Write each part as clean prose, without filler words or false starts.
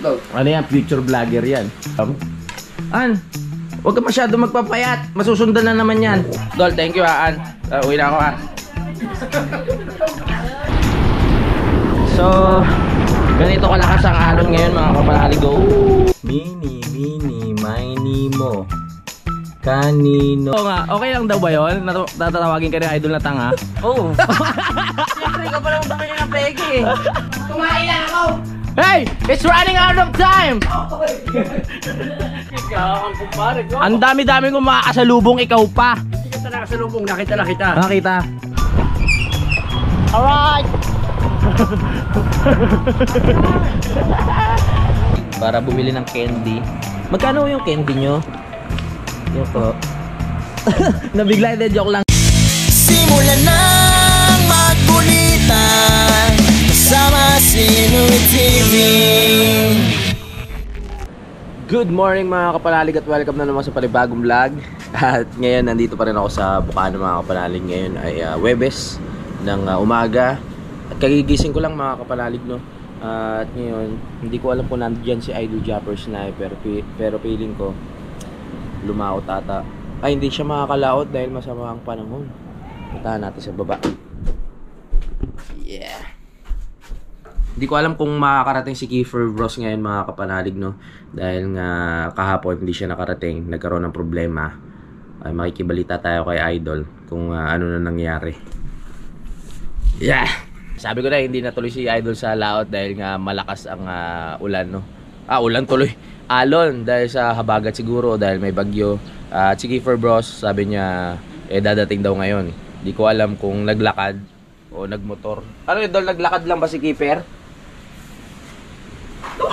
Ano yan? Future vlogger yan. An, huwag ka masyado magpapayat. Masusundan na naman yan. Dol, thank you ha, An. Uwi na ako ha. So, ganito kalakas ang alon ngayon mga kapalaligo. Mini, mini mo. Kanino? Oo nga, okay lang daw ba yun? Tatawagin ka ni Idol na tanga? Oo. Siyempre ka palang bumili ng pegi eh. Kumain na ako! Hey! It's running out of time! Ang dami-dami kong makakasalubong, ikaw pa. Hindi ka talaga nakasalubong, nakita na kita. Nakita. Alright! Para bumili ng candy. Magkano yung candy nyo? Yan po. Nabigla, hindi, joke lang. Simulan ng magkulitan kasama si Nuit TV. Good morning mga kapanalig at welcome na naman sa panibagong vlog. At ngayon nandito pa rin ako sa Bukana mga kapanalig. Ngayon ay Webes ng umaga. At kagigising ko lang mga kapanalig, no. At ngayon, hindi ko alam kung nandiyan si Idol Japper Sniper, pero feeling ko lumaot ata. Ay, hindi siya makakalaot dahil masama ang panahon. Puntahan natin sa baba. Yeah. Hindi ko alam kung makakarating si Kiefer Bros ngayon mga kapanalig, no. Dahil nga kahapon hindi siya nakarating, nagkaroon ng problema. Ay, makikibalita tayo kay Idol kung ano na nangyari. Yeah. Sabi ko na hindi natuloy si Idol sa laot dahil nga malakas ang ulan, no. Ulan tuloy. Alon dahil sa habagat siguro dahil may bagyo. At si Kiefer Bros sabi niya dadating daw ngayon. Hindi ko alam kung naglakad o nagmotor. Ano yun, Dol? Naglakad lang ba si Kiefer?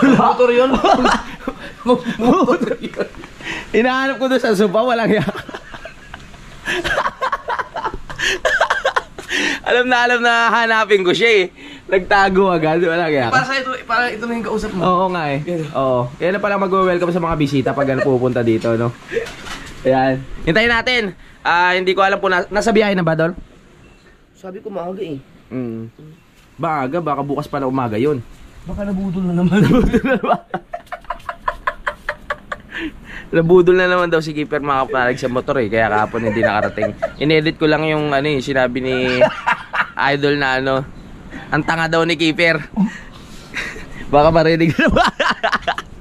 Motor yun? Motor yun. Hinahanap ko doon sa sopa, walang yak. Alam na hanapin ko siya eh. Nagtago agad, wala kaya. Para ito na yung kausap mo. Oo nga eh. Oo. Kaya na pala mag-welcome sa mga bisita pag pupunta dito, no? Ayan. Hintayin natin. Hindi ko alam kung nasa biyahe na ba, Dol? Sabi ko maaga eh. Maaga, baka bukas pa na umaga yun. Baka nabudol na naman. Nabudol na naman daw si Kiefer makapalag sa motor eh. Kaya kahapon hindi nakarating. In-edit ko lang yung sinabi ni Idol na ang tanga daw ni Kiefer. Baka marinig na ba?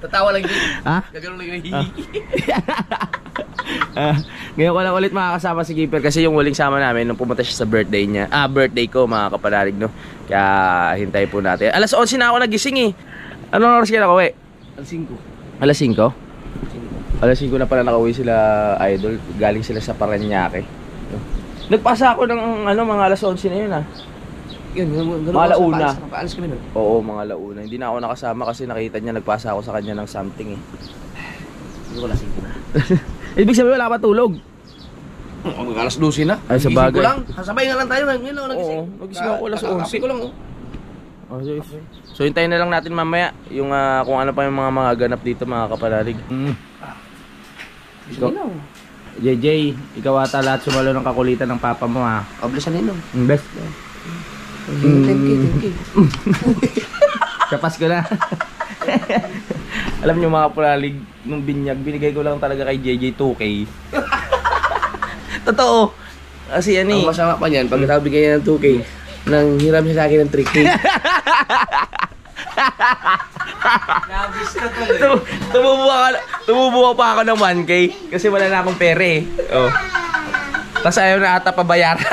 Tatawa lang din. Ha? Gagano lang yung Ngayon ko lang ulit makakasama si Kiefer kasi yung huling sama namin nung pumunta siya sa birthday niya. Birthday ko mga kapanalig, no. Kaya hintay po natin. Alas 11 na ako nagising eh. Anong oras ka nakauwi? Alas 5. Alas 5? Alas 5 na pala nakauwi sila, Idol. Galing sila sa Paranaque. Nagpasa ako ng mga alas 11 na yun Yun, mga launa. Paalis kami nun. Oo, mga launa. Hindi na ako nakasama kasi nakita niya nagpasa ako sa kanya ng something eh. Hindi ko lasing ko na. Ibig sabihin wala pa tulog. Alas 12 na. Ay, sa bagay. Gising ko lang. Sasabay nga lang tayo. Ngayon lang nagising. Oo, nagising ako alas 11. ko lang So hintayin na lang natin mamaya yung kung ano pa yung mga ganap dito mga kapanalig. Ikaw, JJ, ikaw ata lahat sumalo ng kakulitan ng papa mo ha. Oblesan nino. Best. Thank you. Sa Pasko na. Alam nyo mga kapanalig, nung binyag, binigay ko lang talaga kay JJ 2K. Totoo. Kasi yan eh. Ang masama pa niyan, pag nabigay niya ng 2K, nang hiram siya sa akin ng 3K. Nabis ka tuloy. Tumubuha pa ako ng 1K kasi wala na akong pere eh. Tapos ayaw na ata pabayaran.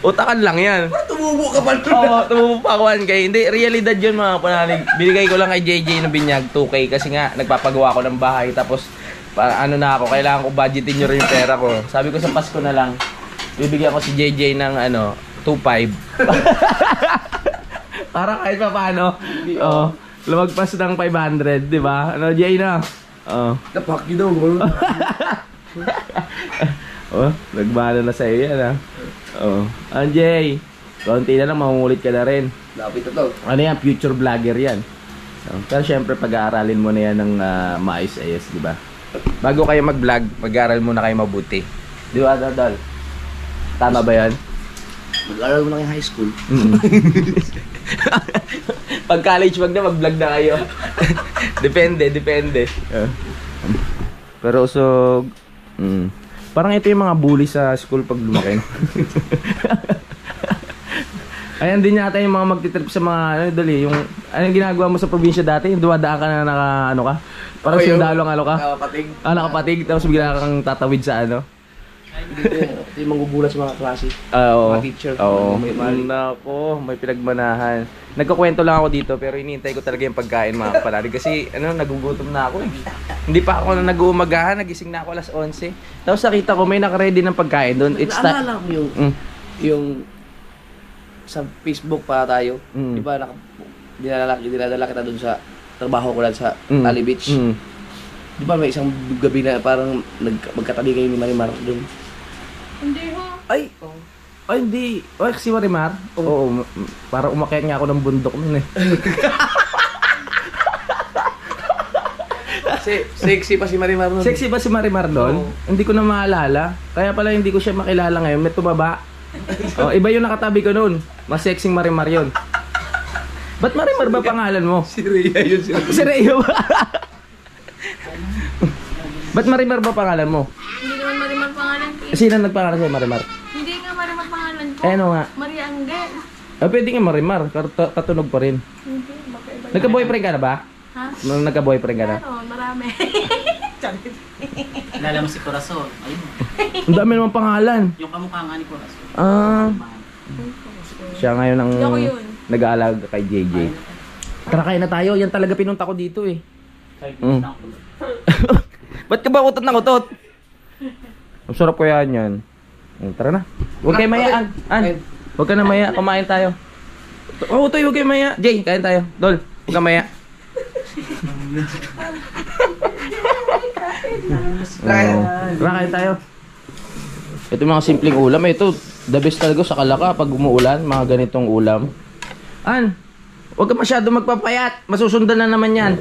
Utakan lang yan. Tumubo ka pa doon. Oo, tumubo pa ako 1K. Hindi, realidad yun mga panalig. Binigay ko lang kay JJ na binyag 2K kasi nga nagpapagawa ko ng bahay. Tapos na ako, kailangan ko budgetin nyo rin yung pera ko. Sabi ko sa Pasko na lang, bibigyan ko si JJ ng 2.5. Para kahit pa paano. Lumagpas ng 500, di ba? Jay na? Napak yun daw. Nagbala na sa'yo yan Jay, konti na lang, mamungulit ka na rin. Lapit na to. Ano yan? Future vlogger yan. Pero syempre pag-aaralin mo na yan ng maayos-ayos, di ba? Bago kayo mag-vlog, mag-aaral muna kayo mabuti. Di ba, Dal? Tama ba yan? Mag-aaral mo na kayo high school. Pag college wag na, mag-vlog na kayo. Depende. Pero usog. Parang ito yung mga bully sa school pag lumaki. Ayan din yata yung mga magtitrip sa mga yung anong ginagawa mo sa probinsya dati, yung dumadaan ka na naka ano ka. Parang sundalo ang ano ka. Nakapatig. Nakapatig tapos bigla kang tatawid sa ano. Hindi manggugulat sa mga klase. Oo. Mga teacher. Oo. May mali. Nako, may pinagmanahan. Nagkukwento lang ako dito pero iniintay ko talaga yung pagkain mga kapatid kasi nagugutom na ako eh. Hindi pa ako nag-uumagahan, nagising na ako alas 11. Tapos nakita ko may naka-ready ng pagkain doon. Naalala ko yung sa Facebook pa tayo. Di ba dinadala kita doon sa trabaho ko lang sa Ali Beach. Di ba may isang gabi na parang magkatabi kayo ni Marimar doon? Hindi ho. Ay, hindi. Ay, si Marimar? Oo, parang umakyat nga ako ng bundok nun eh. Sexy pa si Marimar nun. Sexy ba si Marimar doon? Hindi ko na maalala. Kaya pala hindi ko siya makilala ngayon. May tumaba. Iba yung nakatabi ko noon. Mas sexing Marimar yun. Ba't Marimar ba pangalan mo? Si Rhea yun. Si Rhea ba? Ba't Marimar ba pangalan mo? Hindi naman Marimar pangalan ko. Sino nagpangalan sa'yo Marimar? Hindi nga Marimar pangalan ko. Ano nga? Maria Angel. Pwede nga Marimar. Katunog pa rin. Hindi, baka iba. Nagka-boyfriend ka na ba? Ha? Nagka-boyfriend ka na? Meron, marami. Kilala mo si Corazon. Ayun. Ang dami naman pangalan. Yung kamukha nga ni Corazon. Siya ngayon ang Ako yun. nag-aalaga kay JJ. Tara kain na tayo. Yan talaga pinunta ko dito eh. Ba't ka ba utot ng utot? Ang sarap kaya yan. Tara na. Huwag kayo maya. Huwag ka na maya. Kumain tayo. Utoy, huwag kayo maya. Jay, kain tayo. Dol, huwag ka maya. Tara, kain tayo. Ito yung mga simpleng ulam. Ito, the best talaga sa Kalaka pag umuulan. Mga ganitong ulam. Huwag ka masyado magpapayat. Masusundan na naman yan.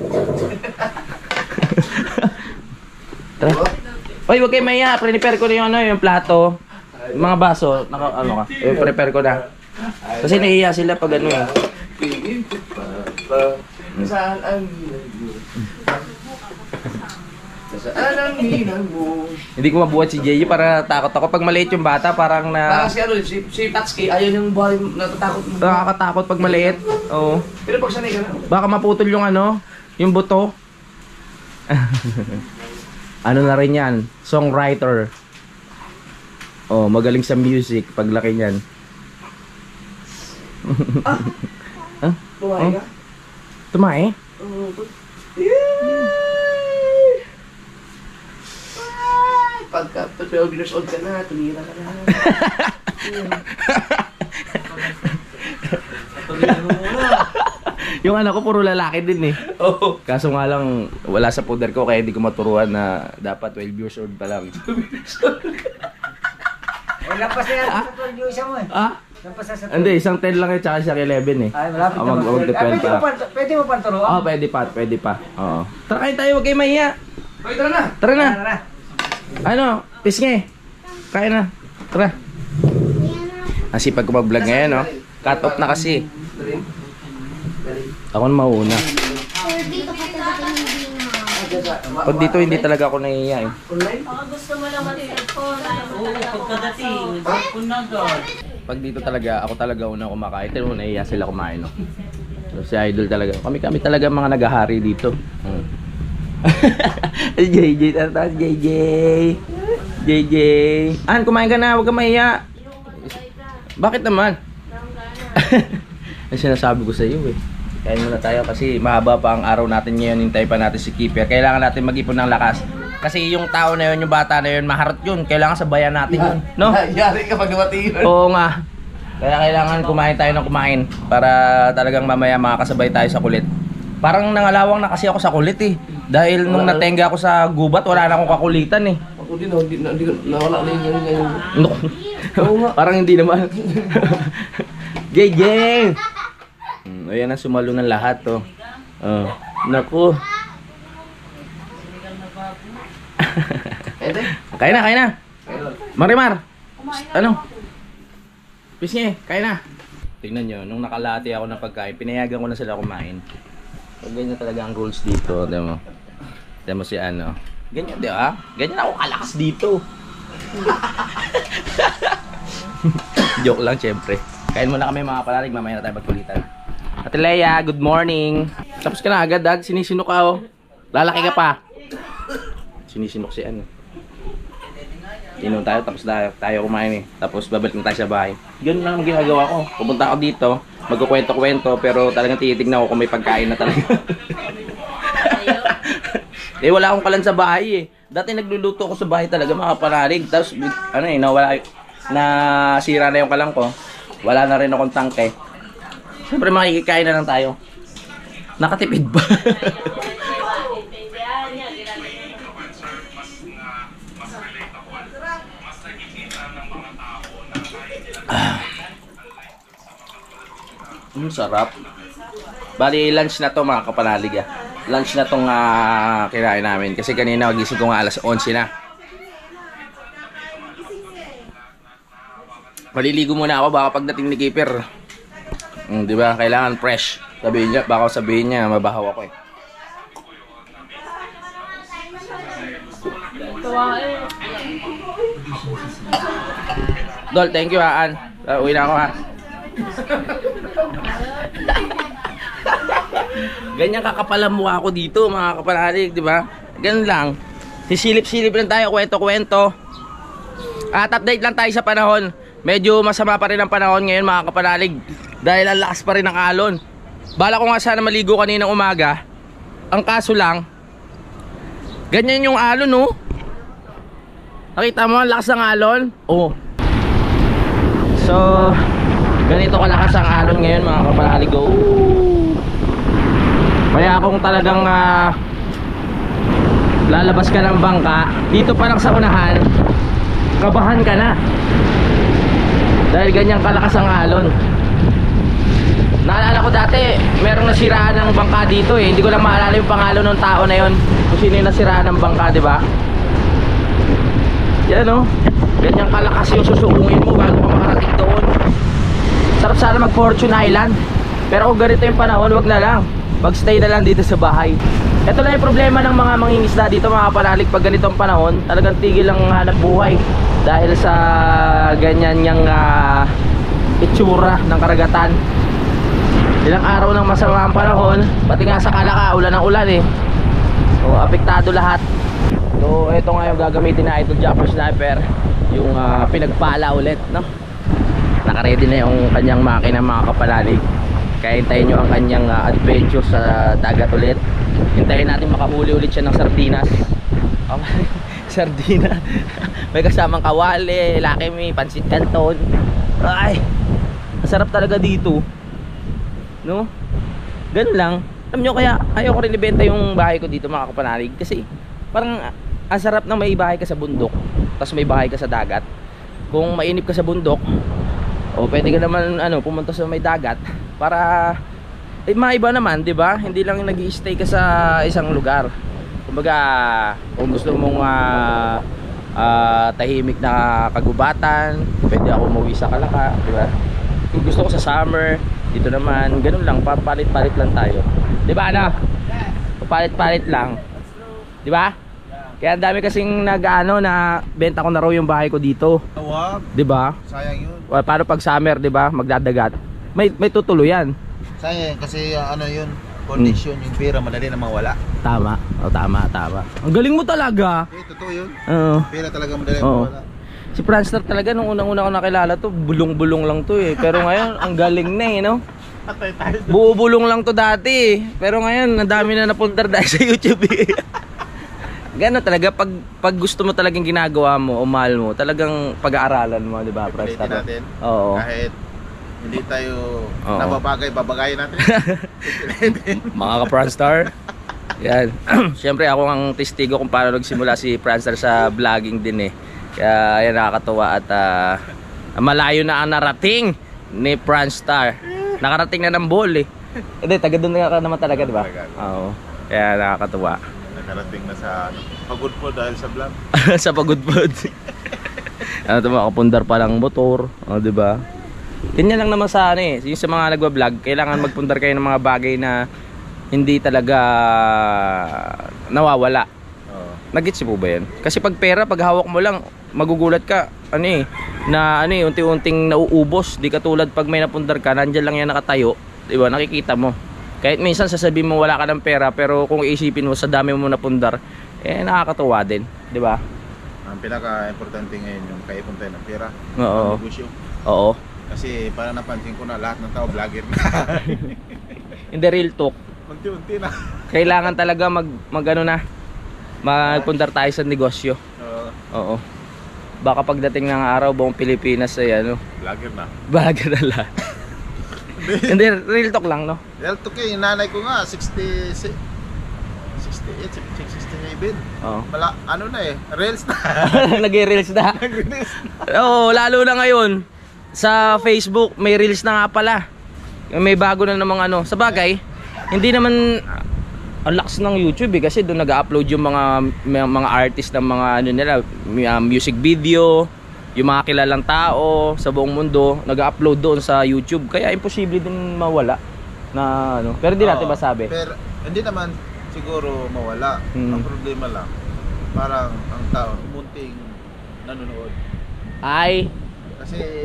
Tara. Oy, huwag kayo maya. Prepare ko na yung plato. Mga baso. Prepare ko na. Kasi nahiya sila pag ano eh. Saan ang ginang mo? Hindi ko mabuhat si JJ para takot ako. Pag maliit yung bata, parang Parang si Tatsuki, ayaw yung buhay, natatakot mo. nakakatakot pag maliit. Oo. Pero pag sanay ka na. Baka maputol yung yung buto. Ano na rin yan? Songwriter. Magaling sa music paglaki niyan. Buhay ka? Tumae? Pagka 12 years old ka na, tumira ka na. Yung anak ko puro lalaki din eh. Oo. Kaso nga lang wala sa poder ko kaya hindi ko maturuan na dapat 12 years old pa lang. Lampas na yan sa 12 yung isa mo eh. Lampas na sa 12. Hindi, isang 10 lang tsaka siya 11 eh. Ay, malapit na mag-12 pa. Pwede mo pa turuan? Pwede pa. Oo. Tara kain tayo, huwag kayo mahiya. Hoy, tara na! Tara na. Tara. Ano, pisngi. Kain na. Tara. Kasi pag mag-vlog ngayon, no? Cut off na kasi. Ako na mauna. Dito ka talaga hindi na. Pag dito, hindi talaga ako nahihiya eh. Baka gusto mo lang mag-cellphone. Ayaw mo Oo, talaga pagkadating. kumain. Punagad. Pag dito talaga, ako talaga una kumakain. Pero nahihiya sila kumain, no? So, si Idol talaga. Kami talaga mga nagahari dito. JJ, tara JJ. JJ. Kumain ka na, huwag ka mahiya. Bakit naman? Ang sinasabi ko sa iyo eh. Kain muna tayo kasi mahaba pa ang araw natin ngayon. Hintay pa natin si Keeper. Kailangan natin mag-ipon ng lakas. Kasi yung tao na yun, yung bata na yun, maharot yun. Kailangan sabayan natin yun. No? Yari ka pag dumating yun. Oo nga. Kaya kailangan kumain tayo ng kumain para talagang mamaya makakasabay tayo sa kulit. Parang nangalawang na kasi ako sa kulit eh. Dahil nung natenga ako sa gubat, wala na akong kakulitan eh. Ako din, nawala na yung ngayon. No. Parang hindi naman. JJ! Ayan na, sumalo ng lahat to. Naku. Kain na. Marimar. Ano? Pisngi, kain na. Ito tingnan nyo, nung nakalati ako ng pagkain, pinayagan ko na sila kumain. So, ganyan talaga ang rules dito, di mo? Di mo si ano. Ganyan, di ba? Ganyan ako kalakas dito. Joke lang, syempre. Kain muna kami mga kapanalig, mamaya na tayo magkulitan. Ate Leia, good morning. Tapos ka na agad, Dag. Sinisinok ka, oh. Lalaki ka pa. Sinisinok si ano. Inom tayo, tapos tayo kumain eh. Tapos babalik na tayo sa bahay. Ganun lang ang ginagawa ko. Pupunta ako dito, magkukwento-kwento, pero talagang titignan ko kung may pagkain na talaga. Eh wala akong kalan sa bahay eh. Dati nagluluto ako sa bahay talaga mga kapanalig. Tapos ano eh, nasira na yung kalan ko. Wala na rin akong tangke. Siyempre makikikain na lang tayo. Nakatipid ba? Sarap. Bali, lunch na to mga kapanalig. Lunch na tong kinain namin. Kasi kanina magising ko nga alas 11 na. Maliligo muna ako baka pagdating ni Keeper. Di ba? Kailangan fresh. Sabihin niya, baka sabihin niya mabahaw ako eh. Dol, thank you ha, An. Uwi na ako ha. Ganyan kakapal ang mukha ko dito mga kapanalig, di ba? Ganun lang. Sisilip-silip lang tayo, kwento-kwento. At update lang tayo sa panahon. Medyo masama pa rin ang panahon ngayon mga kapanalig. Dahil ang lakas pa rin ng alon. Bala ko nga sana maligo kaninang umaga. Ang kaso lang, ganyan yung alon, no? Nakita mo ang lakas ng alon? Oo. So, ganito kalakas ang alon ngayon mga kapanalig. Kaya kung talagang lalabas ka ng bangka, dito pa lang sa unahan, kabahan ka na. Dahil ganyang kalakas ang alon. Naalala ko dati, merong nasiraan ng bangka dito eh. Hindi ko lang maalala yung pangalan ng tao na yon. Kung sino yung nasiraan ng bangka, di ba? Yan oh. Ganyang kalakas yung susuungin mo bago ka makarating doon. Sarap sana mag Fortune Island. Pero kung ganito yung panahon, wag na lang. Magstay na lang dito sa bahay. Ito lang yung problema ng mga mangingisda dito mga kapanalig. Pag ganitong panahon, talagang tigil ang hanap buhay. Dahil sa ganyan yung itsura ng karagatan. Ilang araw ng masama ang panahon. Pati nga sa Kalaka, ulan ng ulan eh. So, apektado lahat. So, ito nga yung gagamitin na Idol Jumper Sniper. Yung pinagpala ulit, no? Nakaready na yung kanyang makina mga kapanalig. Kaya hintayin nyo ang kanyang adventure sa dagat ulit. Hintayin natin makahuli ulit siya ng sardinas. Sardina. May kasamang kawali, lakimi, pansit canton. Ay, masarap talaga dito, no? Ganun lang. Alam nyo, kaya ayaw ko rin ibenta yung bahay ko dito mga kapanalig. Kasi parang ang sarap na may bahay ka sa bundok, tapos may bahay ka sa dagat. Kung mainip ka sa bundok, o pwede ka naman pumunta sa may dagat para maiba naman, 'di ba? Hindi lang nag-i-stay ka sa isang lugar. Kumbaga, kung gusto mong tahimik na kagubatan, pwede ako umuwi sa Kalaka, 'di ba? Kung gusto ko sa summer, dito naman, ganun lang, papalit-palit lang tayo. 'Di ba, ano? Papalit-palit lang. 'Di ba? Kaya ang dami kasing na benta ko na raw yung bahay ko dito. Wag. 'Di ba? Sayang yun. Paano pag summer, 'di ba? Magdadagat. May tutuloy yan. Sayang kasi yun, condition, yung pera madali na mawala. Tama. O tama. Ang galing mo talaga. Totoo yun. Oo. Pera talaga madali na mawala. Si Franstar talaga nung unang-una ko nakilala to, bulong-bulong lang to eh. Pero ngayon, ang galing na eh, no? Buo-bulong lang to dati eh. Pero ngayon, ang dami na napuntar dahil sa YouTube eh. Gano'n talaga, pag gusto mo talagang ginagawa mo o mahal mo, talagang pag-aaralan mo, di ba, Franstar? Natin. Oo. Kahit hindi tayo nababagay, babagayin natin. Mga ka-Franstar. Yan. Siyempre ako ang testigo kung paano nagsimula si Franstar sa vlogging din eh. Kaya yan, nakakatuwa at malayo na ang narating ni Franstar. Nakarating na ng ball eh. Hindi, taga doon ka naman talaga, di ba? Oo. Kaya nakakatuwa. Nakarating na sa pagod po dahil sa vlog. Sa pagod po. Ano ito, makapundar pa lang motor, di ba? Ganyan lang naman sa ano eh. Yung sa mga nagwa-vlog, kailangan magpundar kayo ng mga bagay na hindi talaga nawawala. Nagets po ba yan? Kasi pag pera, pag hawak mo lang, magugulat ka. Unti-unting nauubos. Di katulad pag may napundar ka, nandyan lang yan nakatayo. Diba? Nakikita mo. Kahit minsan sasabihin mo wala ka ng pera, pero kung iisipin mo sa dami mo napundar, nakakatuwa din. Diba? Ang pinaka-importante ngayon yung kaipon tayo ng pera. Oo. Ang negosyo. Oo. Kasi parang napansin ko na lahat ng tao vlogger na. In the real talk, Unti-unti na. kailangan talaga magpundar tayo sa negosyo. Oo. Baka pagdating ng araw, buong Pilipinas ay Vlogger na. baga na lahat. Hindi, real talk lang, no? Well, to kay nanay ko nga 68, 67. Oo. Reels na. Nag-reels na. Oo, lalo na ngayon sa Facebook, may reels na nga pala. May bago na namang Sa bagay, hindi naman ang lakas ng YouTube kasi doon nag-upload yung mga artist ng mga nila, music video, yung mga kilalang tao sa buong mundo, nag-upload doon sa YouTube. Kaya imposible din mawala na Pero hindi natin masabi. Pero hindi naman siguro mawala. Ang problema lang, parang ang tao munting nanonood.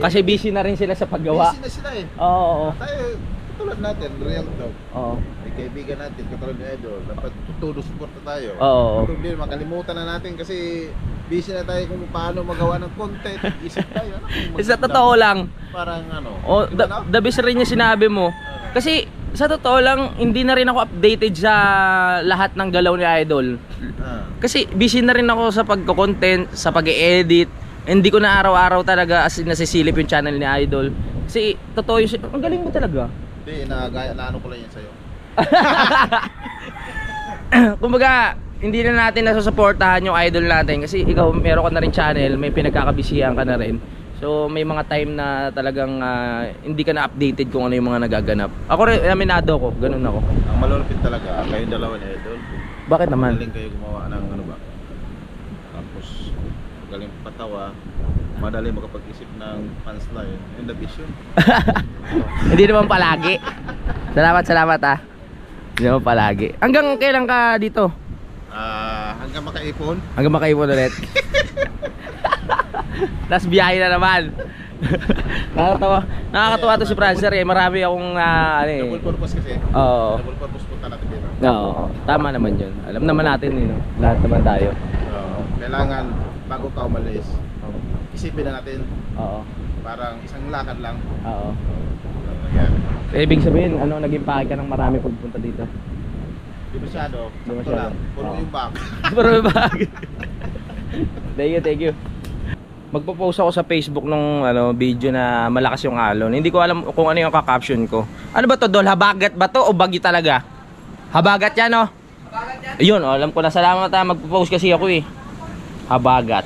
Kasi busy na rin sila sa paggawa. Busy na sila eh. Oo. Tayo, katulad natin, real talk. Oo. May kaibigan natin, katulad ni Idol, dapat todo suporta tayo. Oo. Ang problema, makalimutan na natin kasi busy na tayo kung paano magawa ng content. Isip tayo, Sa totoo lang, parang the best rin yung sinabi mo. Kasi sa totoo lang, hindi na rin ako updated sa lahat ng galaw ni Idol. Kasi busy na rin ako sa pagko-content, sa pag-e-edit. Hindi ko na araw-araw talaga as nasisilip yung channel ni Idol. Kasi totoo yung ang galing mo talaga. Hindi, naano ko lang yan sa'yo. Kumbaga, hindi na natin nasusuportahan yung idol natin kasi ikaw meron ka na rin channel, may pinagkakabisihan ka na rin. So may mga time na talagang hindi ka na updated kung ano yung mga nagaganap. Ako rin, aminado ko, ganun ako. Ang malulupit talaga, kayong dalawa ni Idol. Bakit naman? Magaling kayo gumawa ng tapos magaling patawa, madali makapag-isip ng punchline. Yun the vision. Hindi naman palagi. Salamat Hindi naman palagi. Hanggang kailan ka dito? Hanggang makaipon. Hanggang makaipon ulit. Tapos biyahe na naman. Nakakatawa to si Prancer eh. Marami akong Double purpose kasi. Oo. Double purpose punta natin dito. Oo. Tama naman yun. Alam naman natin lahat naman tayo. Kailangan bago ka umalis, isipin na natin. Oo. Parang isang lakad lang. Oo. Yan. Ibig sabihin, naging pake ka ng marami pagpunta dito. Di masyado. Di Sakto masyado. lang. Puro Oo. yung back. Pero bag. Thank you. Magpo-post ako sa Facebook nung video na malakas yung alon. Hindi ko alam kung ano yung ka-caption ko. Ano ba to, Dol? Habagat ba to o bagyo talaga? Habagat yan, no? Habagat yan. Ayun, alam ko na. Salamat magpo-post kasi ako eh. Habagat.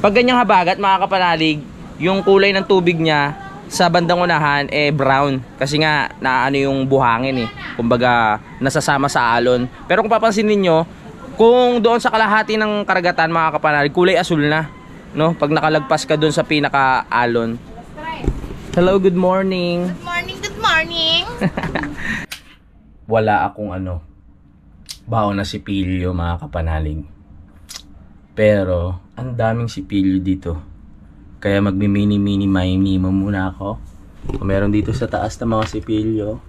Pag ganyang habagat, mga kapanalig, yung kulay ng tubig niya sa bandang unahan brown kasi nga naano yung buhangin eh. Kumbaga nasasama sa alon. Pero kung papansin niyo, kung doon sa kalahati ng karagatan, mga kapanalig, kulay asul na, no? Pag nakalagpas ka doon sa pinaka-alon. Hello, good morning. Good morning. Wala akong baon na sipilyo, mga kapanalig. Pero ang daming sipilyo dito. Kaya magmi-mini mo muna ako. Kung meron dito sa taas na mga sipilyo.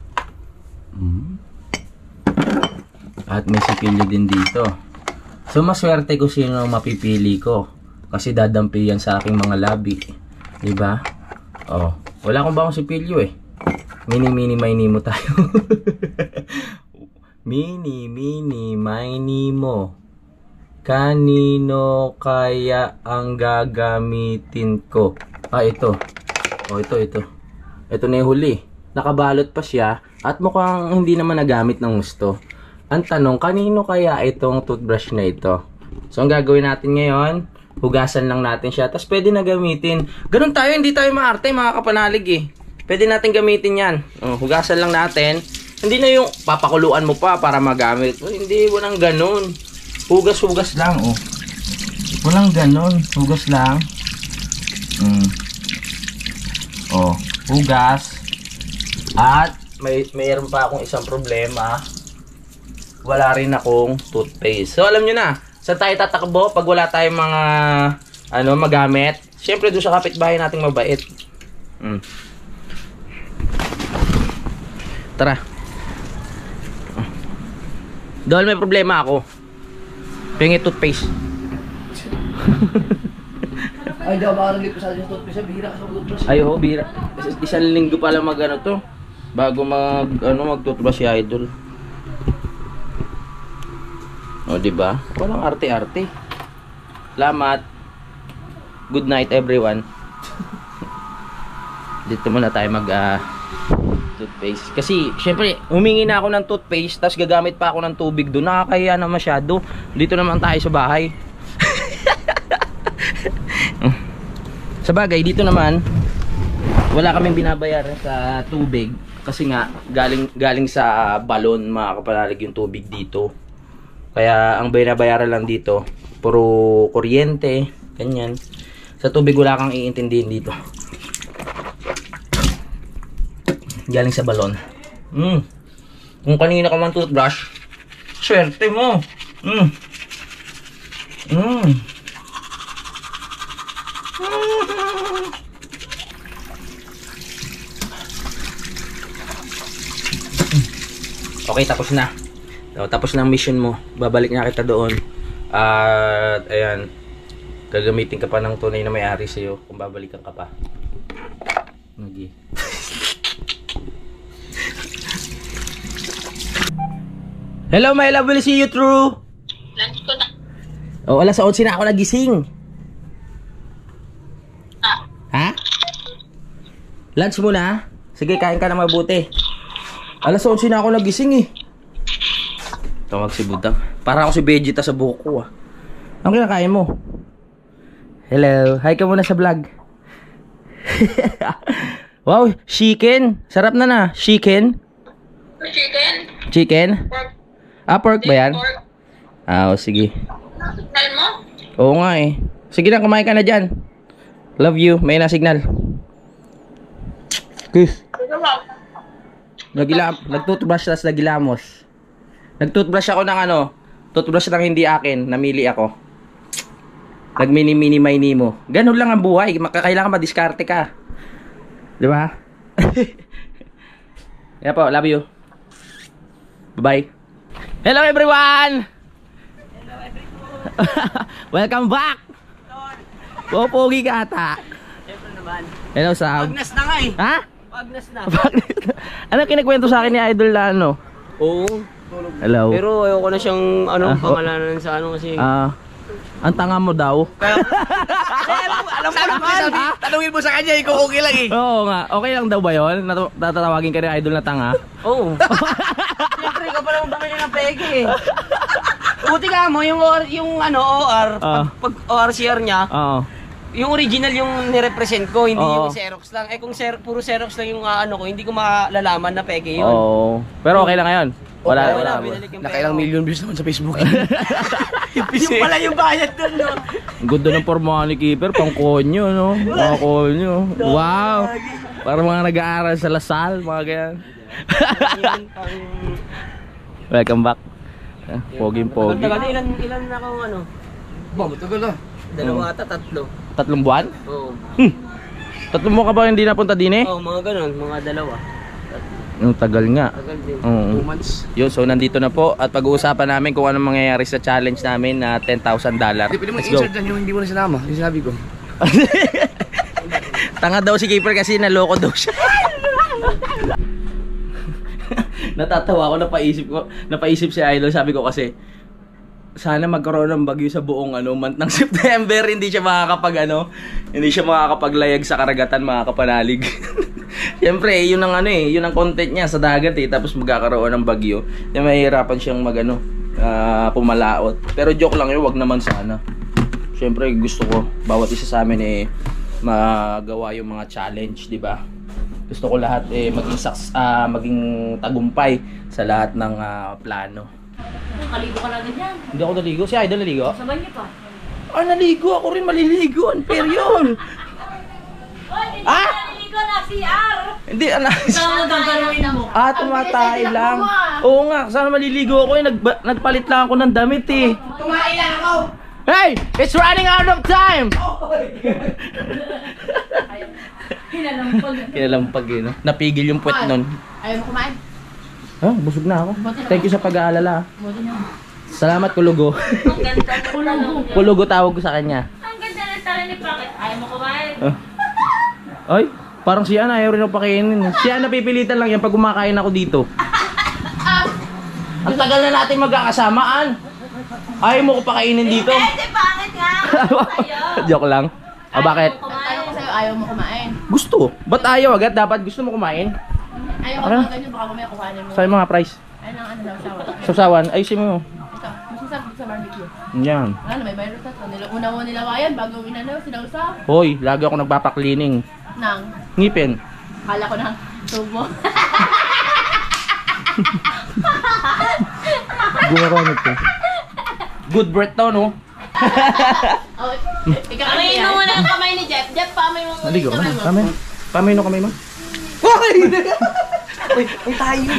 At may sipilyo din dito. So maswerte ko sino mapipili ko. Kasi dadampi yan sa aking mga labi. Diba? Oh, wala akong baong sipilyo eh. Mini mo tayo. Mini mo. Kanino kaya ang gagamitin ko? Ito. Ito na yung huli. Nakabalot pa siya at mukhang hindi naman nagamit ng gusto. Ang tanong, kanino kaya itong toothbrush na ito? So, ang gagawin natin ngayon, hugasan lang natin siya. Tapos, pwede na gamitin. Ganun tayo, hindi tayo maarte, mga kapanalig eh. Pwede natin gamitin yan. Hugasan lang natin. Hindi na yung papakuluan mo pa para magamit. Hindi, walang ganun. Hugas lang, Walang ganon. Hugas lang. Oh, hugas. At mayroon pa akong isang problema. Wala rin akong toothpaste. So alam nyo na, saan tayo tatakbo pag wala tayong mga magamit? Siyempre doon sa kapitbahay nating mabait. Tara. Dahil may problema ako. Pingi toothpaste. Ay, di ako makarinig ko sa akin toothpaste. Bihira ka sa toothpaste. Ay, oo, bihira. Isang linggo pala to. Bago mag-toothbrush si Idol. O, diba? Walang arte-arte. Salamat. Good night, everyone. Dito muna tayo toothpaste. Kasi, syempre, humingi na ako ng toothpaste, tapos gagamit pa ako ng tubig doon. Nakakahiya na masyado. Dito naman tayo sa bahay. Sa bagay, dito naman, wala kaming binabayaran sa tubig. Kasi nga, galing sa balon, mga kapanalig, yung tubig dito. Kaya, ang binabayaran lang dito, puro kuryente, ganyan. Sa tubig, wala kang iintindihin dito. Galing sa balon. Kung kanina ka man toothbrush, swerte mo. Okay, tapos na. So, tapos na ang mission mo. Babalik na kita doon. At ayan, gagamitin ka pa ng tunay na may-ari sa'yo kung babalikan ka pa. Okay. Hello, my love, will see you through. Lunch ko na. Oh, alas 11 na ako nagising. Ha? Lunch muna? Sige, kain ka na mabuti. Alas 11 na ako nagising eh. Tawag si Budang. Para ako si Vegeta sa buhok ko ah. Ang kinakain mo? Hello, hi ka muna sa vlog. Wow, chicken. Sarap na. Chicken. Chicken? Chicken? Pork? Ah, pork ba yan? Pork? Ah, sige. Kain mo? Oo nga eh. Sige na, kumain ka na dyan. Love you. May na signal. Kiss. Nagtoothbrush tas nagilamos. Nagtoothbrush ako ng toothbrush ng hindi akin. Namili ako. Nagmini-mini mo. Ganun lang ang buhay. Kailangan madiskarte ka. Di ba? Kaya po, love you. Bye-bye. Hello everyone! Welcome back! Oh, pogi ka ata. Siyempre naman. Hello, Sam. Agnes na nga eh. Ha? Agnes na. Ano kinikwento sa akin ni Idol na Oo. Hello. Pero ayoko na siyang pangalanan sa kasi. Ang tanga mo daw. Alam ko naman. Tanungin mo sa kanya, ikaw okay lang eh. Oo nga. Okay lang daw ba yun? Tatawagin ka ni Idol na tanga? Oo. Siyempre, ikaw pa naman bumili ng peke eh. Buti ka mo, yung OR, pag ORCR niya, yung original yung nirepresent ko, hindi yung Xerox lang. Eh kung puro Xerox lang yung ko, hindi ko malalaman na peke yun. Oo. Pero okay lang ngayon? Wala. Nakailang million views naman sa Facebook. Yung pala yung bayad dun, no? Ang ganda ng pormahan ni Keeper, pang konyo, no? Mga konyo. Wow! Parang mga nag-aaral sa Lasal, mga ganyan. Welcome back. Poging-pogi. Ilan na akong matagal na. 2 ata, 3. 3 buwan? Oo. 3 buwan ka ba hindi napunta din eh? Oo, mga ganun, mga 2. Yung tagal nga. Tagal din. 2 months. Yun, so nandito na po at pag-uusapan namin kung anong mangyayari sa challenge namin na $10,000. Pwede mo insert dyan yung hindi mo na sinama, yung sinabi ko. Tanga daw si Keeper kasi naloko daw siya. Natatawa ako, napaisip si Idol, sabi ko kasi sana magkaroon ng bagyo sa buong month ng September, hindi siya makakapaglayag sa karagatan, mga kapanalig. Siyempre, yun ang yun ang content niya sa dagat tapos magkakaroon ng bagyo. Mahihirapan siyang pumalaot. Pero joke lang yun, wag naman sana. Siyempre, gusto ko bawat isa sa amin magawa yung mga challenge, di ba? Gusto ko lahat maging tagumpay sa lahat ng plano. Kaligo ka na ganyan. Hindi ako naligo. Si Idol naligo? Sabay niyo pa. Naligo. Ako rin maliligo. Unfair yun. Ah? ka na, CR! Hindi, anak. Saan mo gagaruin mo? Tumatay lang. Oo nga, sana maliligo ako eh. Nagpalit lang ako ng damit eh. Kumain lang ako! Hey! It's running out of time! Kinalampag eh, no? Napigil yung puwet nun. Ayaw mo kumain? Busog na ako. Thank you sa pag-aalala. Salamat, Kulugo. Ang ganda ng tanong niyo. Kulugo tawag ko sa kanya. Ang ganda ng tanong ni Bakit? Ayaw mo kumain? Ay, parang si Ana ayaw rin ako pakainin. Si Ana napipilitan lang yan pag kumakain ako dito. Ang tagal na natin magkakasamaan. Ayaw mo ko pakainin dito. Pwede, bakit nga? Ayaw. Joke lang. Bakit? Ayaw ko sa'yo, ayaw mo kumain. Gusto. Ba't ayaw agad? Dapat gusto mo kumain. Ayaw ko mga ganyan, baka mamaya kukanin mo. Sa mga price. Ayun ang ano daw, sawa. Sausawan. Ayusin mo. Ito, masasarap sa barbecue. Yan. Ano, may virus na to. Una mo nilawayan bago inano, sinausaw. Hoy, lagi ako nagpapaklining. Nang, Ngipin. kala ko ng tubo. Gumagamit ko. Good breath to, no? Oh, kamay mo muna ang kamay ni Jeff. Jeff, pamay mo muna Naligo yung ka kamay na. mo. Kamay. Pamay no kamay mo. Okay! Uy, may tayo!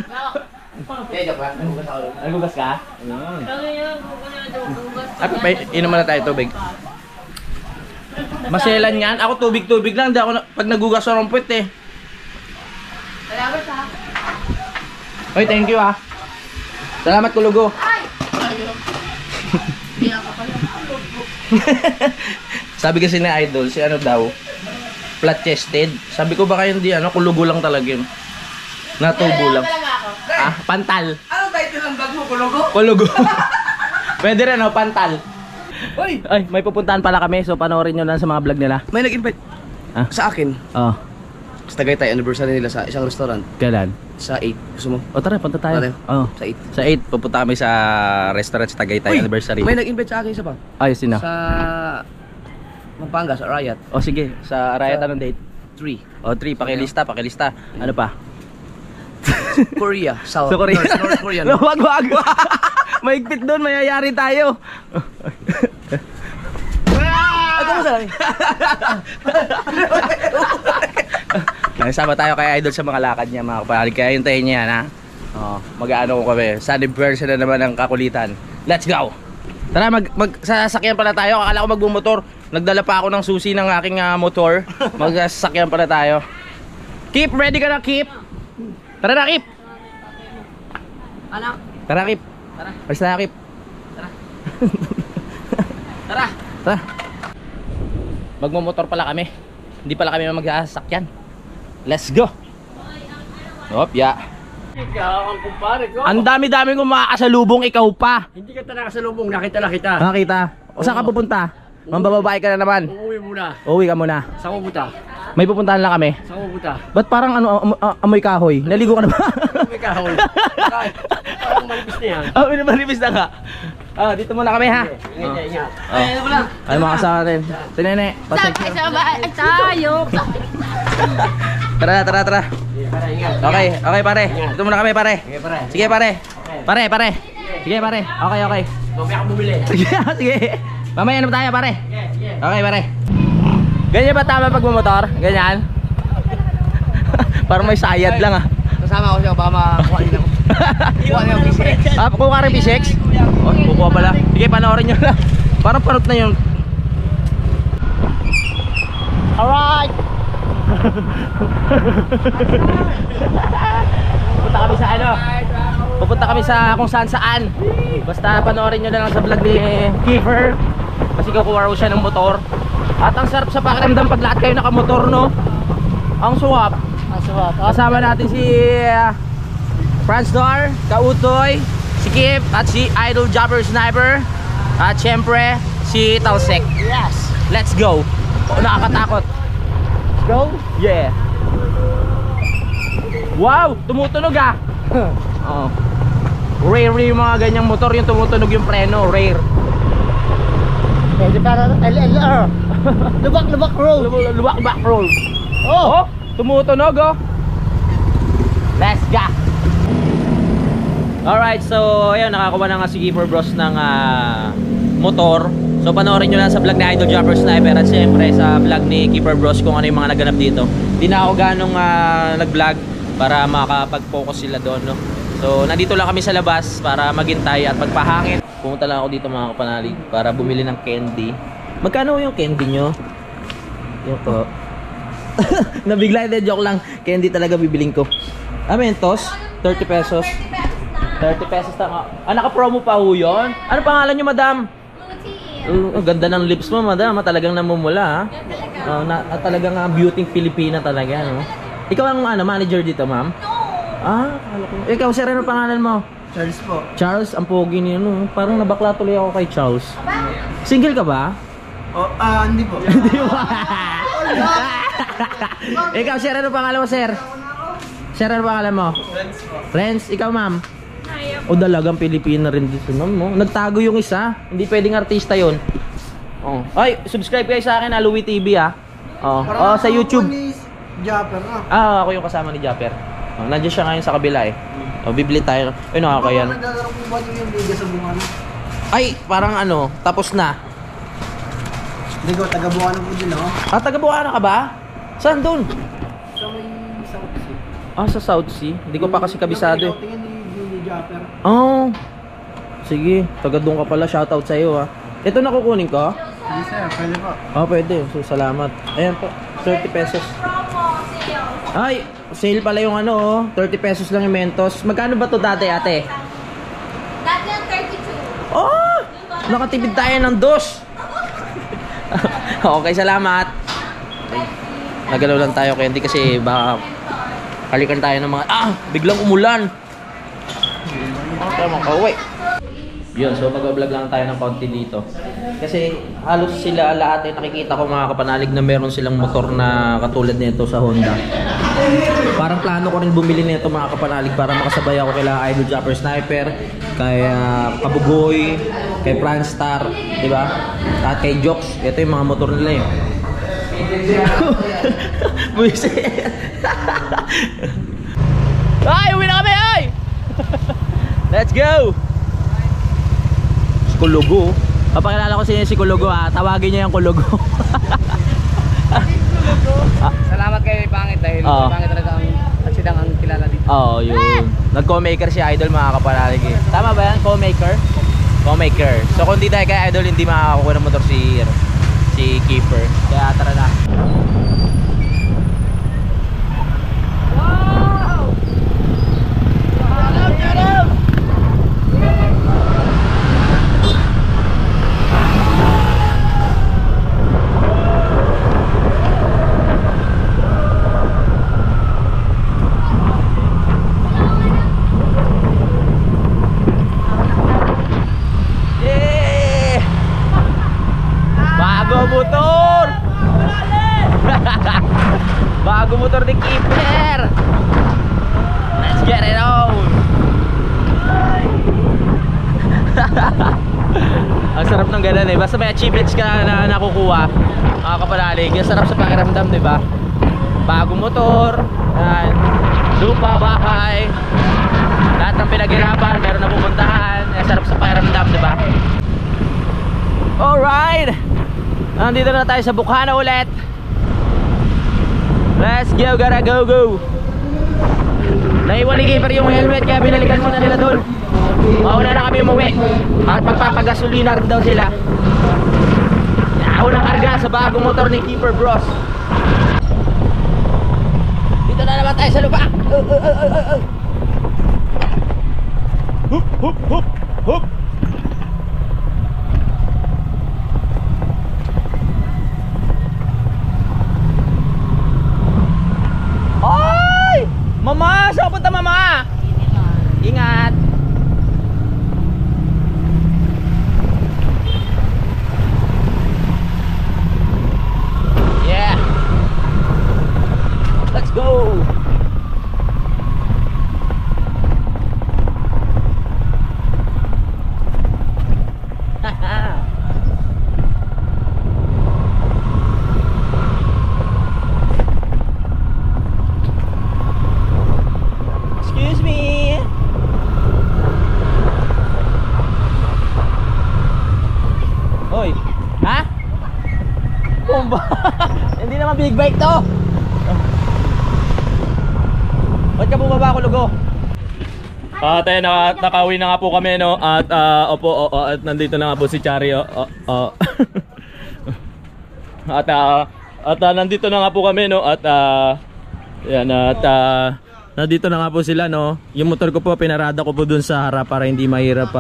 Lawak. Joke lang. Nagugas ako. Nagugas ka? Kamay niya, gugugas. Ay, inom na tayo tubig. Maselan yan. Ako tubig-tubig lang. Di ako pag nagugas ako ng puwet eh. Salamat ha. Hoy, thank you ah. Salamat, Kulugo. Ayaw. Hindi ako pala. Sabi kasi ni Idol, si ano daw, flat-chested. Sabi ko baka hindi ano, Kulugo lang talaga yun. Natubo lang. Talaga ako. Pantal. Ano title ng bag mo, Kulugo? Kulugo. Pwede rin oh, pantal. Uy! Ay, may pupuntahan pala kami, so panoorin nyo lang sa mga vlog nila. May nag-invite sa akin. Oh, Sa Tagaytay, anniversary nila sa isang restaurant. kailan? Sa 8. Gusto mo? O tara, punta tayo. Tara. Oh. Sa 8. Sa 8, pupunta kami sa restaurant sa Tagaytay anniversary. May nag-invite sa akin isa pa. Ayos din na. Sa Pampanga, sa Riot. O sige, sa Riot Sa- anong date? 3. O 3, pakilista. Ano pa? Korea. South, Sa Korea. North Korea. No, wag. Maigpit doon, mayayari tayo. Ano mo sabi? Nagsama tayo kay Idol sa mga lakad niya, mga kapatid. Kaya hintayin niya yan, ha? Oh, mag-ano ko kami. Sa anniversary na naman ng kakulitan. Let's go! Tara, sasakyan pala tayo. Akala ko magbumotor. Nagdala pa ako ng susi ng aking motor. Magsasakyan pala tayo. Keep, ready ka na, Keep? Tara na, Keep! Anak. Tara, Keep. Tara. Alis na, Keep. Tara. Tara. Magmumotor pala kami. Hindi pala kami magsasakyan. Let's go! Hop, ya. Ang kumpare ko. Ang dami-dami kong makakasalubong, ikaw pa. Hindi ka talaga sa lubong, nakita na kita. Nakita? O saan ka pupunta? Mambababae ka na naman. Uuwi muna. Uwi ka muna. Saan ko pupunta? May pupuntahan lang kami. Saan ko pupunta? Ba't parang amoy kahoy? Naligo ka na ba? May kahoy. Parang malipis na yan. Manipis na ka. Dito muna kami ha. Ingat. Ano mo lang? Ay mga kasama natin. Si Nene. Pasig. Sabay tayo. Tara. Para ingat. Okay pare. Dito muna kami pare. Okay, pare. Sige pare. Pare. Sige pare. Okay. Mamaya ka bumili. Sige. Mamaya na tayo pare. Okay pare. Ganyan ba tama pag bumotor? Ganyan? Parang may sayad lang ah. Kasama ko siya, baka makakuha din ako. Kuha niya ang PCX. Kukuha ka rin P6? Oh, kukuha pala. Sige, panoorin nyo lang. Parang panot na yun. Alright! Pupunta kami sa ano? Pupunta kami sa kung saan. Basta panoorin nyo na lang sa vlog ni Kiefer. Kasi kukuha raw siya ng motor. At ang sarap sa pakiramdam pag lahat kayo nakamotor, no? Ang suwap. Kasama natin si Franz Dar, Kautoy, si Kip, at si Idol Jobber Sniper. At syempre, si Talsek. Yes! Let's go! Nakakatakot. Let's go? Yeah! Wow! Tumutunog ah! Oh. Rare yung mga ganyang motor, yung tumutunog yung preno. Rare. Pwede para LLR. Lubak roll. Luwak back roll. Oh! Tumutunog oh! Let's go! Alright, so ayun, nakakuha na nga si Kiefer Bros ng motor. So panoorin nyo lang sa vlog ni Idol Jumper Sniper at siyempre sa vlog ni Keeper Bros kung ano yung mga naganap dito. Hindi na ako ganong nag-vlog para makapag-focus sila doon, no? So nandito lang kami sa labas para maghintay at magpahangin. Pumunta lang ako dito mga kapanalig para bumili ng candy. Magkano yung candy nyo? Yung po. Nabigla, hindi, joke lang. Candy talaga bibiling ko. Mentos, 30 pesos. 30 pesos na. Naka-promo pa ho yun? Ano pangalan nyo, madam? Ang ganda ng lips mo, madam. Talagang namumula, ha? Talagang beauty Filipina talaga, no? Ikaw ang manager dito, ma'am? Akala ko. Ikaw, sir, ano pangalan mo? Charles po. Charles, ang pogi niya, no? Parang nabakla tuloy ako kay Charles. Single ka ba? Hindi po. Hindi ba? Ikaw, sir, ano pangalan mo, sir? Sir, ano pangalan mo? Friends. Ikaw, ma'am? O dalagang Pilipina rin dito, ma'am, no? Nagtago yung isa. Hindi pwedeng artista yun. Ay, subscribe kayo sa akin, Louie TV, ha? Sa YouTube. Japper na. Ako yung kasama ni Japper. Nandiyan siya ngayon sa kabila, eh. Bibili tayo. Ay, nakakaya. Naglalaro po ba yung liga sa Bungano? Ay, parang tapos na. Hindi ko, taga-Bungano po din, no? Taga-Bungano ka ba? Saan dun? Sa may South Sea. Sa South Sea? Hindi ko pa kasi kabisado, eh. Tingin ni Japper. Sige, taga doon ka pala. Shoutout sa iyo, ha. Ito na kukunin ko? Hindi, sir. Pwede po. Pwede. So, salamat. Ayan po, 30 pesos. Ay, sale pala yung 30 pesos lang yung Mentos. Magkano ba to dati, ate? Dati ang 32. Nakatipid tayo ng dos. Okay, salamat. Nagalaw lang tayo kaya hindi kasi baka kalikan tayo ng mga biglang umulan. Tama ka, wait. Yun, so mag-vlog lang tayo ng konti dito. Kasi halos sila lahat nakikita ko mga kapanalig na meron silang motor na katulad nito sa Honda. Parang plano ko rin bumili nito mga kapanalig para makasabay ako kay Idol Jumper Sniper, kay Kabugoy, kay Franstar, di ba? At kay Jokes. Ito yung mga motor nila, eh. Buisit. Ay, uwi na kami, ay! Let's go! Kulugo. Papakilala ko si Kulugo, ha. Tawagin niya yung Kulugo. Salamat kay Pangit dahil Pangit talaga ang aksidang ang kilala dito. Yun. Nag-co-maker si Idol, mga kapanalig, eh. Tama ba yan? Co-maker? Co-maker. So kung di tayo kay Idol, hindi makakakuha ng motor si Keeper. Kaya tara na. Bago motor ni Keeper. Let's get it on. Ang sarap ng ganun, eh. Basta may achievements ka na nakukuha, mga kapanalig. Ang sarap sa pakiramdam, di ba? Bagong motor, lupa, bahay, lahat ng pinaghirapan, meron na pupuntahan. Ang sarap sa pakiramdam, di ba? Alright, nandito na tayo sa Bukana ulit. Let's go, gotta go. Naiwan ni Keeper yung helmet kaya binalikan muna nila doon. Mauna na kami umuwi at magpapagasolina rin daw sila. Ako na karga sa bagong motor ni Keeper Bros. Dito na naman tayo sa lupa. Hup, hup, hup, hup. Mama, saan punta, mama? Ingat. Yeah. Let's go. Hindi naman big bike to. Ba't ka bumaba ako, Lugo? At ayun, nakauwi na nga po kami, no? At at nandito na nga po si Chari. At nandito na nga po kami, no? At yan, at nandito na nga po sila, no? Yung motor ko po, pinarada ko po dun sa harap para hindi mahirap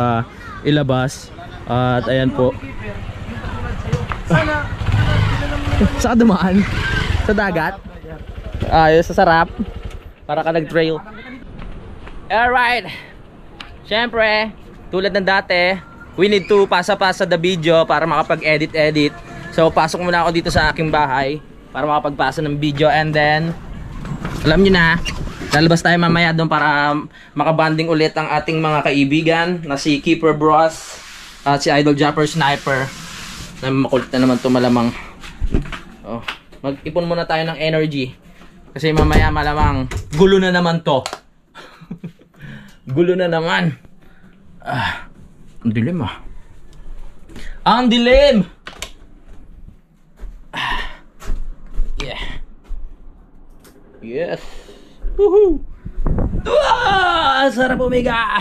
ilabas. At ayan po. Saan dumaan? Sa dagat? Ayos, sa sarap. Para ka nag-trail. Alright. Siyempre, tulad ng dati, we need to pasa-pasa the video para makapag-edit-edit. So, pasok muna ako dito sa aking bahay para makapagpasa ng video. And then, alam nyo na, lalabas tayo mamaya doon para makabanding ulit ang ating mga kaibigan na si Keeper Bros at si Idol Japper Sniper. Makulit na naman ito malamang. Oh, mag-ipon muna tayo ng energy. Kasi mamaya malamang gulo na naman to. Gulo na naman. Ang dilim ah. Ang dilim! Yeah. Yes. Woohoo! Sarap umiga!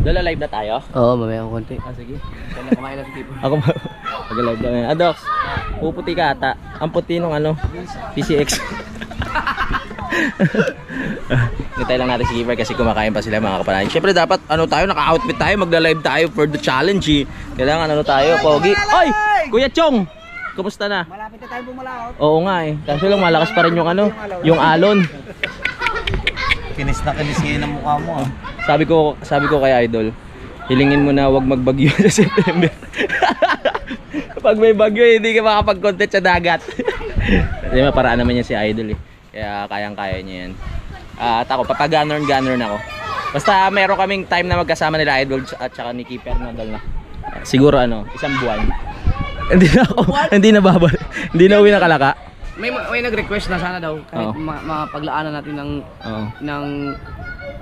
Lola, live na tayo? Oo, mamaya ko konti. Sige. Kaya kumain na si Tipo. Ako ba? Mag-live na ngayon. Dox, puputi ka ata. Ang puti nung PCX. Hintay lang natin si Keeper kasi kumakain pa sila mga kapanahin. Siyempre dapat tayo, naka-outfit tayo, magla-live tayo for the challenge Kailangan tayo, pogi. Oy! Kuya Chong! Kumusta na? Malapit na tayo bumalaot. Oo nga Kaso lang malakas pa rin yung yung alon. Kinis na kinis ngayon ang mukha mo. Sabi ko kay Idol, hilingin mo na wag magbagyo sa September. Pag may bagyo, hindi ka makapag-content sa dagat. Kasi maparaan naman niya si Idol Kaya kayang-kaya niya yan. At ako, papaganor na ako. Basta meron kaming time na magkasama nila Idol at saka ni Keeper na. Siguro isang buwan. Hindi na babal. Hindi na uwi na Kalaka. May nag-request na sana daw kahit mapaglaanan natin ng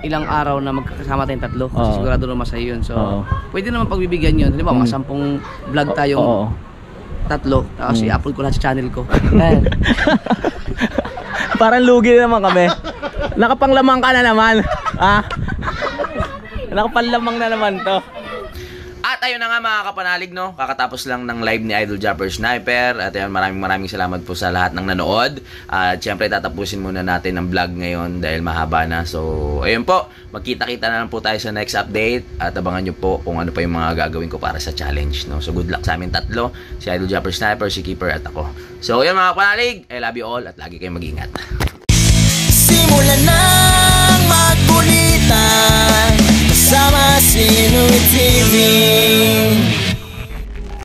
ilang araw na magkakasama tayong tatlo kasi sigurado naman masaya yun. So pwede naman pagbibigyan yun. Di ba mga 10 vlog tayong tatlo tapos i-upload ko lahat sa channel ko. Parang lugi naman kami. Nakapanglamang ka na naman. Nakapanglamang na naman to. At ayun na nga mga kapanalig, kakatapos lang ng live ni Idol Japper Sniper. At ayun, maraming salamat po sa lahat ng nanood. At syempre tatapusin muna natin ang vlog ngayon dahil mahaba na. So ayun po, magkita-kita na lang po tayo sa next update. At abangan nyo po kung ano pa yung mga gagawin ko para sa challenge So good luck sa amin tatlo, si Idol Japper Sniper, si Keeper at ako. So ayun mga kapanalig, I love you all at lagi kayong mag-ingat. Simulan ng magkulitan kasama si Louie TV.